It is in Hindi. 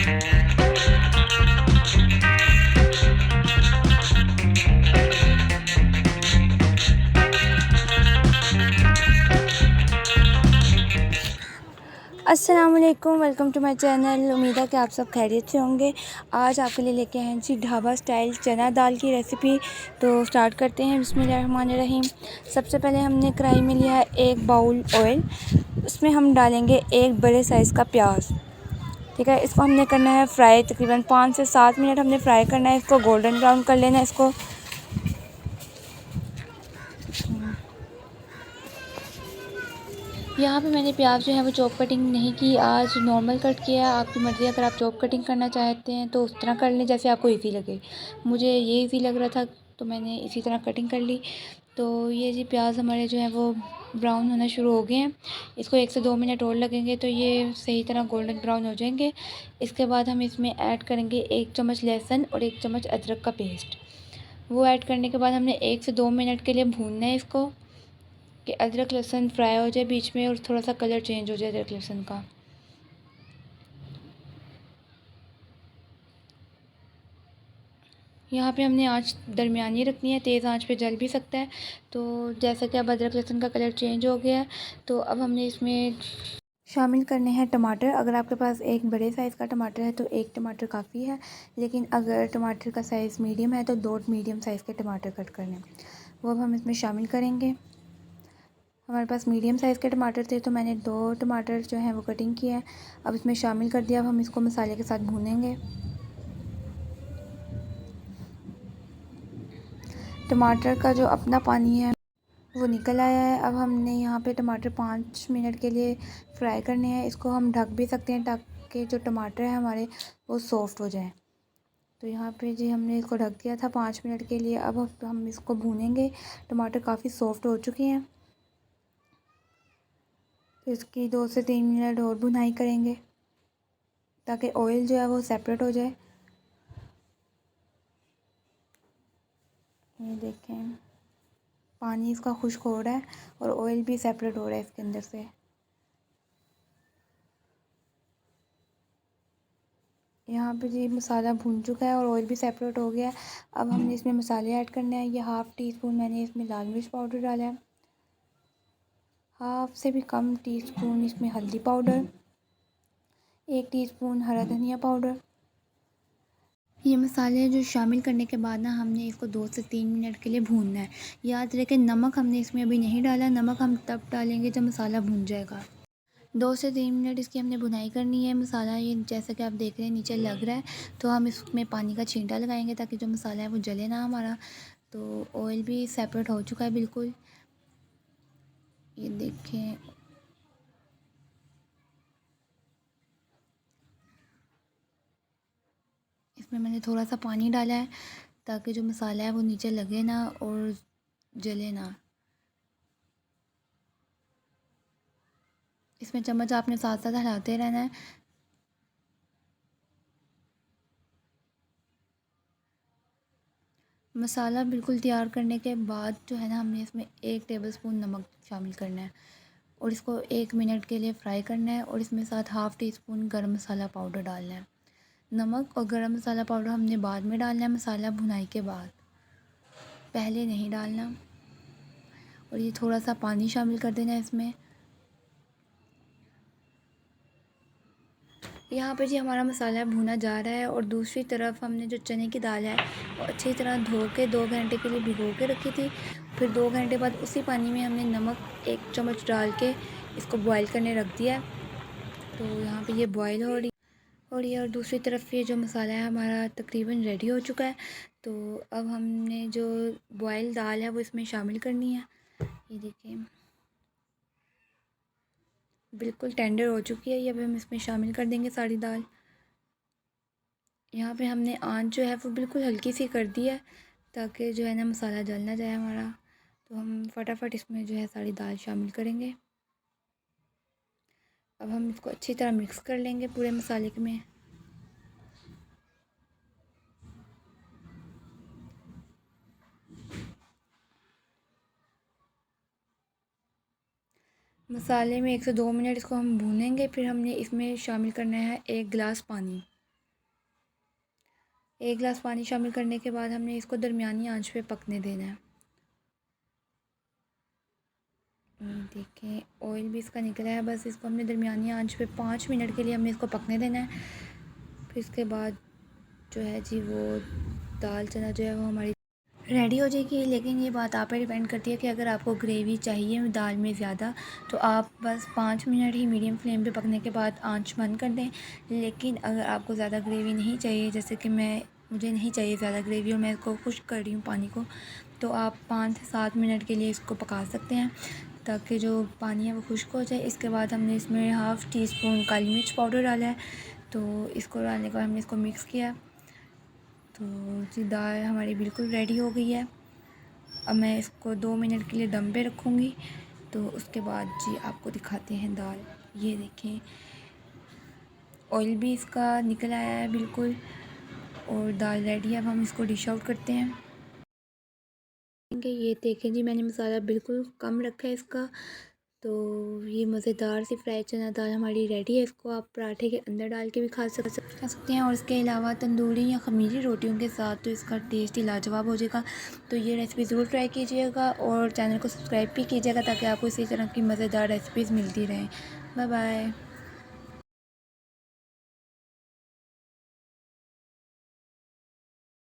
अस्सलामुअलैकुम, वेलकम टू माय चैनल। उम्मीद है कि आप सब खैरियत से होंगे। आज आपके लिए लेके आए हैं जी ढाबा स्टाइल चना दाल की रेसिपी। तो स्टार्ट करते हैं। बिस्मिल्लाहिर्रहमानिर्रहीम। सबसे पहले हमने कढ़ाई में लिया है 1 बाउल ऑयल। उसमें हम डालेंगे 1 बड़े साइज़ का प्याज। ठीक है, इसको हमने करना है फ्राई। तकरीबन 5 से 7 मिनट हमने फ्राई करना है इसको, गोल्डन ब्राउन कर लेना है इसको। यहाँ पे मैंने प्याज जो है वो चॉप कटिंग नहीं की, आज नॉर्मल कट किया है। आपकी मर्ज़ी, अगर आप चॉप कटिंग करना चाहते हैं तो उस तरह कर लें जैसे आपको इजी लगे। मुझे ये इजी लग रहा था तो मैंने इसी तरह कटिंग कर ली। तो ये जी प्याज हमारे जो है वो ब्राउन होना शुरू हो गए हैं। इसको 1 से 2 मिनट और लगेंगे तो ये सही तरह गोल्डन ब्राउन हो जाएंगे। इसके बाद हम इसमें ऐड करेंगे 1 चम्मच लहसुन और 1 चम्मच अदरक का पेस्ट। वो ऐड करने के बाद हमने 1 से 2 मिनट के लिए भूनना है इसको, कि अदरक लहसुन फ्राई हो जाए बीच में और थोड़ा सा कलर चेंज हो जाए अदरक लहसुन का। यहाँ पे हमने आंच दरमियानी रखनी है, तेज़ आंच पे जल भी सकता है। तो जैसा कि अब अदरक लहसुन का कलर चेंज हो गया है तो अब हमने इसमें शामिल करने हैं टमाटर। अगर आपके पास एक बड़े साइज़ का टमाटर है तो 1 टमाटर काफ़ी है, लेकिन अगर टमाटर का साइज़ मीडियम है तो 2 मीडियम साइज़ के टमाटर कट कर लें। वो अब हम इसमें शामिल करेंगे। हमारे पास मीडियम साइज़ के टमाटर थे तो मैंने 2 टमाटर जो हैं वो कटिंग किया है, अब इसमें शामिल कर दिया। अब हम इसको मसाले के साथ भूनेंगे। टमाटर का जो अपना पानी है वो निकल आया है। अब हमने यहाँ पे टमाटर 5 मिनट के लिए फ्राई करने हैं। इसको हम ढक भी सकते हैं ताकि जो टमाटर है हमारे वो सॉफ़्ट हो जाए। तो यहाँ पे जी हमने इसको ढक दिया था 5 मिनट के लिए। अब हम इसको भूनेंगे। टमाटर काफ़ी सॉफ़्ट हो चुके हैं तो इसकी 2 से 3 मिनट और भुनाई करेंगे ताकि ऑयल जो है वो सेपरेट हो जाए। ये देखें, पानी इसका खुश्क हो रहा है और ऑयल भी सेपरेट हो रहा है इसके अंदर से। यहाँ पे जी मसाला भून चुका है और ऑयल भी सेपरेट हो गया है। अब हमने इसमें मसाले ऐड करने हैं। ये हाफ़ टी स्पून मैंने इसमें लाल मिर्च पाउडर डाला है, हाफ़ से भी कम टीस्पून इसमें हल्दी पाउडर, 1 टीस्पून हरा धनिया पाउडर। ये मसाले जो शामिल करने के बाद ना हमने इसको 2 से 3 मिनट के लिए भूनना है। याद रखें नमक हमने इसमें अभी नहीं डाला, नमक हम तब डालेंगे जब मसाला भून जाएगा। 2 से 3 मिनट इसकी हमने भुनाई करनी है। मसाला ये जैसा कि आप देख रहे हैं नीचे लग रहा है तो हम इसमें पानी का छींटा लगाएंगे ताकि जो मसाला है वो जले ना हमारा। तो ऑयल भी सेपरेट हो चुका है बिल्कुल, ये देखें। इसमें मैंने थोड़ा सा पानी डाला है ताकि जो मसाला है वो नीचे लगे ना और जले ना। इसमें चम्मच आपने साथ साथ हिलाते रहना है। मसाला बिल्कुल तैयार करने के बाद जो है ना हमने इसमें 1 टेबलस्पून नमक शामिल करना है और इसको 1 मिनट के लिए फ्राई करना है और इसमें साथ हाफ़ टी स्पून गरम मसाला पाउडर डालना है। नमक और गरम मसाला पाउडर हमने बाद में डालना है, मसाला भुनाई के बाद, पहले नहीं डालना। और ये थोड़ा सा पानी शामिल कर देना है इसमें। यहाँ पे जी हमारा मसाला भुना जा रहा है और दूसरी तरफ हमने जो चने की दाल है वो अच्छी तरह धो के 2 घंटे के लिए भिगो के रखी थी। फिर 2 घंटे बाद उसी पानी में हमने नमक 1 चम्मच डाल के इसको बॉईल करने रख दिया। तो यहाँ पे ये बॉईल हो रही और दूसरी तरफ ये जो मसाला है हमारा तकरीबन रेडी हो चुका है। तो अब हमने जो बॉयल दाल है वो इसमें शामिल करनी है। ये देखिए बिल्कुल टेंडर हो चुकी है ये। अब हम इसमें शामिल कर देंगे सारी दाल। यहाँ पे हमने आंच जो है वो बिल्कुल हल्की सी कर दी है ताकि जो है ना मसाला जल ना जाए हमारा। तो हम फटाफट इसमें जो है सारी दाल शामिल करेंगे। अब हम इसको अच्छी तरह मिक्स कर लेंगे पूरे मसाले में। मसाले में 1 से 2 मिनट इसको हम भूनेंगे। फिर हमने इसमें शामिल करना है 1 गिलास पानी। 1 गिलास पानी शामिल करने के बाद हमने इसको दरमियानी आंच पे पकने देना है। देखें ऑयल भी इसका निकला है। बस इसको हमने दरमियानी आंच पे 5 मिनट के लिए हमने इसको पकने देना है। फिर इसके बाद जो है जी वो दाल चना जो है वो हमारी रेडी हो जाएगी। लेकिन ये बात आप पे डिपेंड करती है कि अगर आपको ग्रेवी चाहिए दाल में ज़्यादा तो आप बस 5 मिनट ही मीडियम फ्लेम पे पकने के बाद आंच बंद कर दें। लेकिन अगर आपको ज़्यादा ग्रेवी नहीं चाहिए, जैसे कि मुझे नहीं चाहिए ज़्यादा ग्रेवी और मैं इसको खुश्क कर रही हूँ पानी को, तो आप 5 से 7 मिनट के लिए इसको पका सकते हैं ताकि जो पानी है वो खुश्क हो जाए। इसके बाद हमने इसमें हाफ़ टी स्पून काली मिर्च पाउडर डाला है। तो इसको डालने के बाद हमने इसको मिक्स किया। तो जी दाल हमारी बिल्कुल रेडी हो गई है। अब मैं इसको 2 मिनट के लिए दम पे रखूँगी। तो उसके बाद जी आपको दिखाते हैं दाल। ये देखें ऑयल भी इसका निकल आया है बिल्कुल और दाल रेडी है। अब हम इसको डिश आउट करते हैं। ये देखें जी मैंने मसाला बिल्कुल कम रखा है इसका। तो ये मज़ेदार सी फ्राई चना दाल हमारी रेडी है। इसको आप पराठे के अंदर डाल के भी खा सकते हैं और इसके अलावा तंदूरी या ख़मीरी रोटियों के साथ तो इसका टेस्ट ही लाजवाब हो जाएगा। तो ये रेसिपी ज़रूर ट्राई कीजिएगा और चैनल को सब्सक्राइब भी कीजिएगा ताकि आपको इसी तरह की मज़ेदार रेसिपीज़ मिलती रहें। Bye bye.